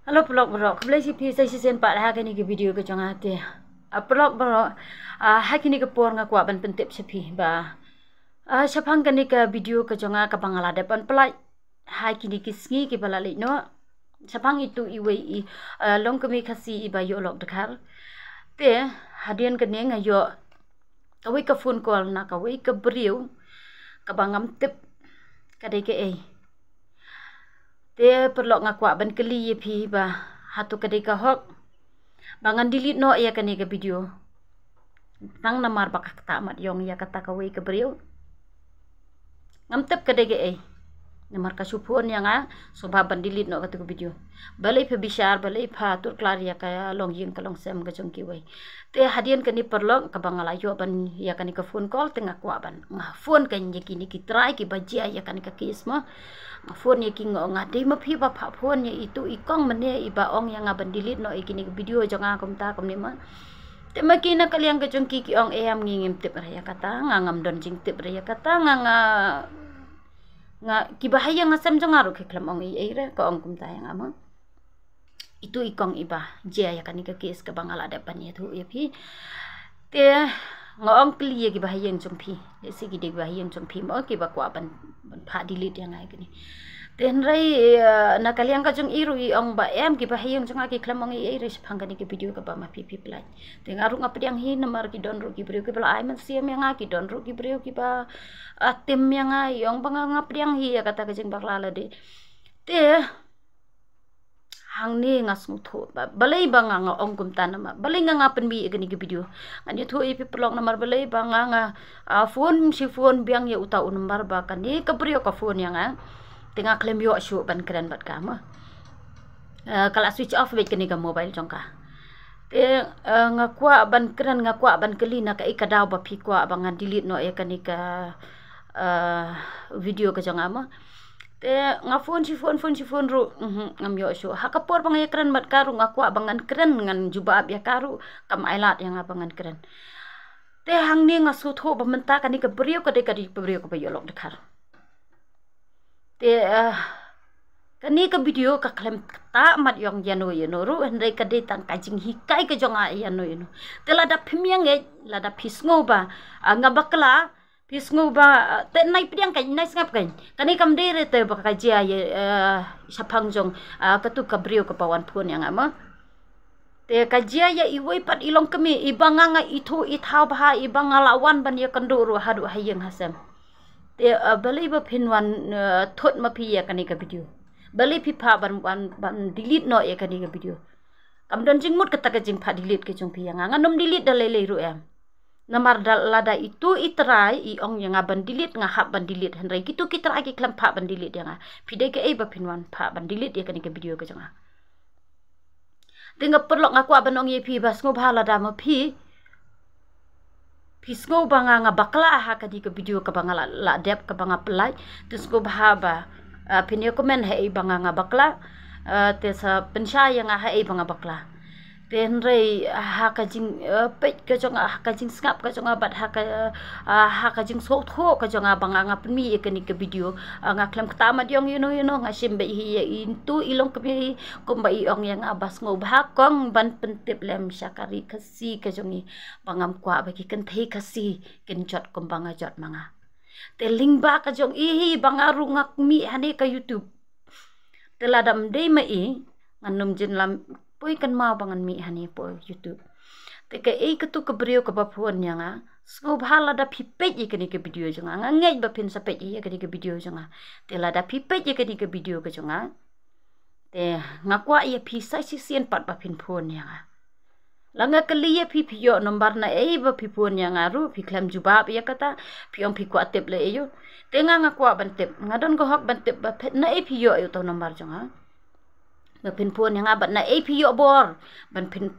Halo pelok berok, kembali si pi saya sisen pak dah kini ke video ke jangan hati. Pelok berok, hai kini ke por ngaku aban pentip sepi ba. Siapang kini ke video ke jangan ke bangala depan pelai. Hai kini ke sengi ke balalik no. Siapang itu iwe long kami kasih iba yo lok dekar. Te hadian kini ngayo kawai ke phone call na kawai ke beriu ke bangam tip kadai ke Te perlu ngaku ban keli ye pi ba hatu kadai ka hok bangan delete no ya kani ke video tang namar bakak ta mat yong ya kata ka wei ke beriu ngam tep kadai ke namar ka supon yang so ba ban delete no kata ke video balai pe bishar balai pha tur klar ya ka long ying ka long sem ka jong ki wei te hadian kani perlu ka bangala yo ban ya kani ka phone call te ngaku ban phone kan ye kini ki try ki bajia ya kani ka kisma phone ye king ngade ma phi ba pha phone ye itu ikong mane iba ong yang ban delete no ikini video jonga kom ta kom ni ma te makina kaliang ka jong ki ong am ngingim tip ya kata ngam don jing tip ya kata nga ki bahaya ngasam jonga ro ke klam ong i re ko ong kom ta yang ama itu ikong iba je ya kani ka kes ka bangala depan ye thu ye phi te ngong kli ye ki bahaya jong phi si ki de bahaya jong phi mo ki ba kwa ban pha delete yang ai kini ten rai na kaliang ka jong iru i ong ba em ki bahaya jong aki klamong i res phangani ki video ka ba ma pi plai te ngaru ngap diang hi namar ki don ru ki brio ki bla ai man siam yang ki don ru ki brio ki ba tim yang ai ong bang ngap diang hi ya kata ka jeng bakla la de te hang ni ngas mutho balai banga nga ong kum tanama balai nga pen bi gani ke video ngani tho ipi pelok namar balai banga nga phone si phone biang ye uta number ba kan ni ke brio ka phone yang tengah klaim yo shu ban keren bat kama kala switch off bet kani ka mobile jongka te ngakwa ban keren ngakwa ban keli na ka ikadaw ba phikwa bangan delete no e kani ka video ka jongama te nga phone si phone ru ngam yo shu hakapor bang ye keren mat karu ngakwa bangan keren ngan jubab ya karu kam ailat yang abangan keren te hang ni ngasu tho ba menta kani ka brio ka de kadi brio ka bayolok dekar te kani ka video ka klem ta mat yong yano ru hendai ka de tang kajing hikai ka jonga yano te lada phimyang lada phisngo ba ngabakla phisngo ba te nai piang kai nai ngap kai kani kam de re te ba ka jia ye sapang jong ka tu ka brio ka pawan phone yang ama te ka jia ya iwoi pat ilong kami ibanga nga ithu ithau ba ibanga lawan ban ye kandu ru hadu hayeng hasam te balai ba phinwan thot ma phi ya kani ka video balai phi pha ban delete no ya kani ka video kam don jing mut ka ta ka jing pha delete ke jong phi yang nganom delete dalai ru em namar lada itu itrai I ong yang ban delete nga hab ban delete henrai gitu kitrai ki klam pha ban delete yang pide ke ba phinwan pha ban delete ya kani ka video ka jong tinga perlok ngaku ban ong ye phi bas ngo bhala da ma phi pisngo banga nga bakla ha kadi ke video ka banga la dep ka banga pelai tisgo bahaba pinyo komen he banga nga bakla te sa pensaya nga he banga bakla ten rei ha ka jing pet ka jonga ha ka jing skap ka jonga bat ha ka jing so tho ka jonga banga nga penmi e kani ke video nga klam kta ma diong nga simbe hi intu ilong ke ko ba iong yang abas ngo ba kong ban pentip lem syakari kasi ka jongi bangam kwa bagi kan thei kasi ken jot kom banga jot manga te ling ba ka jong hi banga ru ngak mi hane ka youtube te ladam de ma nganum jin lam poi kan ma bangan mi hani po youtube te ke ketu ke brio ke bapuan yang so bhala da pipet ye kani ke video jonga ngai ba pin sapet ye kani ke video jonga te la da pipet ye kani ke video ke jonga te ngakwa ye pi sai si sien pat ba pin phone yang langa kali ye pi yo nomor na ba pi phone yang ru pi klam jubab ye kata pi ong pi kwa tep le yo te ngakwa ban tep ngadon ko hok ban tep ba pet na pi yo to nomor jonga pin phone yang abat na API bor ban pin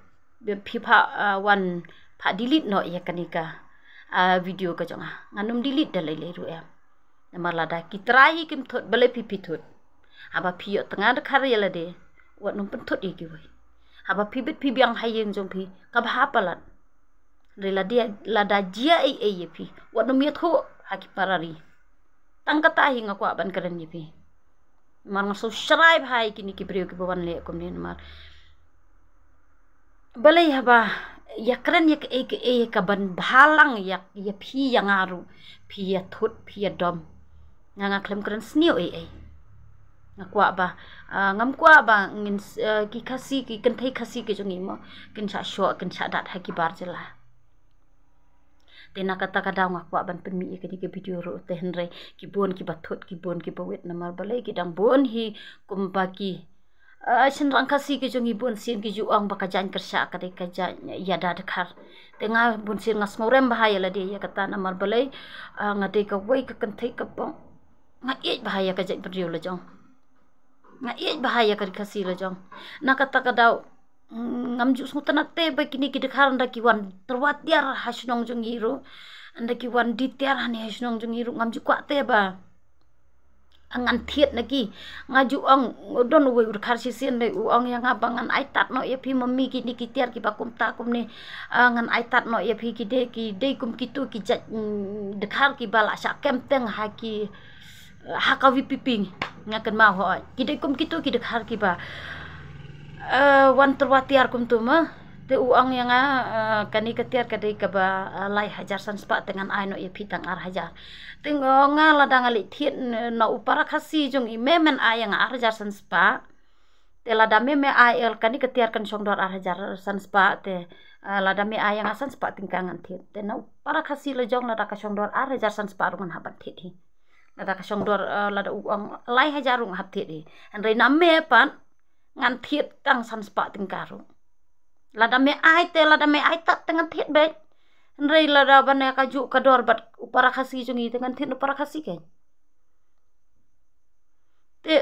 pipa wan pha delete no ya kanika video ka jonga nganum delete dalai le ru em namar lada kitrai kim thot balai pipi thot aba pio tanga de khar yala de wat num pen thot iki wai aba pibit pi biang hayeng jong pi ka ba palat rela dia lada jia ai pi wat num ye tho haki parari tang kata hi ngaku ban keren ye pi mar ngaso shrai bhai kini ki video ki bawan le kum ni mar balai haba yakren yak e ka ban bhalang yak ya phi yang aru phi ya thut phi ya dom nga klem kren snio ngakwa ba ngam kwa ba ngin ki khasi ki kan thai khasi ke jongi mo kin cha sho kin cha dat ha ki bar jela tena kata kada ngakwa ban penmi ke ni video ro te henre ki bon ki bathut ki bon ki bawet namar balai ki dang bon hi kumpa ki sin rang khasi ke jongi bon sin ki juang ba ka jan kersa ka de ka ja ya da khar tenga bon sin ngas ngorem bahaya la de ya kata namar balai ngade ka wei ka kan thai ka pong nga e bahaya ka ja video la jong nga e bahaya ka khasi la jong na kata kada ngam ju su tanate ba kini ki dekhar nda ki wan terwat tiar hasnong jong hiro nda ki wan di tiar hani hasnong jong hiro ngam ju kwa te ba angan thiet naki ngaju ang don we dekhar si sin le uang yang abangan ai tat no ye phi mami ki ni ki tiar ki bakum ta kum ni ngan ai tat no ye phi ki de kum ki tu ki jat dekhar ki bala sa kem teng ha ki ha ka vi piping ngakan ma ho ki de kum ki tu ki dekhar ki ba wan terwatiar kum tu ma te uang yang kani ketiar kadai ka ba lai hajar san spa dengan ai no ye pitang ar hajar tingo ngala dangali thiet no upara khasi jong i memen ai yang ar hajar san spa te lada meme ai el kani ketiar kan song dor ar hajar san spa te lada me ai yang san spa tingkangan thiet te no upara khasi le jong lada ka song dor ar hajar san spa rungan habat thiet hi lada ka song dor lada uang lai hajar rung hab thiet hi andre namme pan ngan thiet kang san spa tingkaru lada me ai tat dengan thiet be rei lada bane ka ju ka dor bat upara khasi jungi dengan thiet upara khasi ke te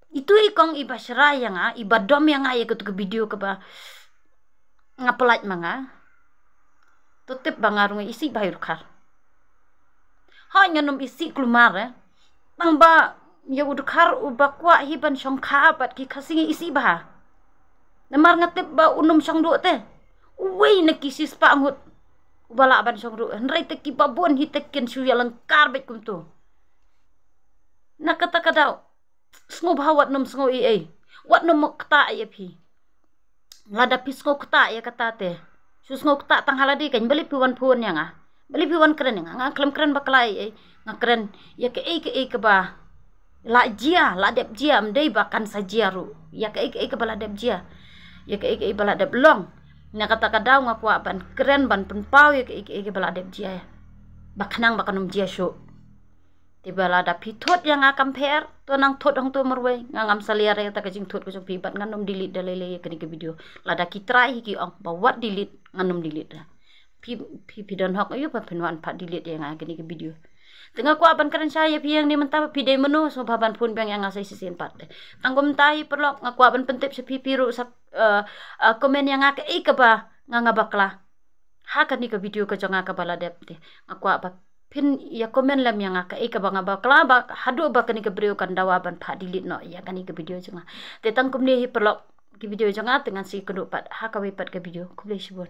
itu ikong ibashra yang ibadom yang ai ke video ke ba ngapelat manga tutip bangarung isi bayur khar ha nganum isi klumar tang ba ya udkhar ubakwa hiban songkha bat ki khasi isi bah namar ngatip ba unum song du te wei na kisis pa ngut ubala ban song du nrai te ki babon hi te ken su yalang kar bet kum tu na kata kada sngo bhawat num sngo wat num kta ya phi lada pisco kta ya kata te su sngo kta tang haladi kan beli piwan phun yang beli piwan keren yang klem keren baklai ngakren ya ke ba la dep jia mdei bakan sajiaru ya ke bala dep jia ya ke bala dep long na kata kadau ngaku ban keren ban penpau ya ke bala dep jia baknang bakanum jia shu ti bala da pithot yang akam pher to nang thot hong to merwe ngam saliare ta kajing thot ko jong pibat nganum delete dalele ya ke video lada kitrai ki ong bawat delete nganum delete pi don hok ayu pa penwan pa delete yang ke video tengah ku aban keren saya piang ni mentah pide menu so baban pun bang yang ngasai sisi empat tanggum tahi perlu ngaku aban pentip sepi piru sak komen yang ngake ke ba ngabakla ha kan ni ke video ke jonga ka bala dep te ngaku aba pin ya komen lam yang ngake ke ba ngabakla ba hadu ba kan ni ke brio kan dawa ban pha delete no ya kan ni ke video jonga te tangkum ni perlu ke video jonga dengan si keduk pat ha ka wipat ke video ku boleh sebut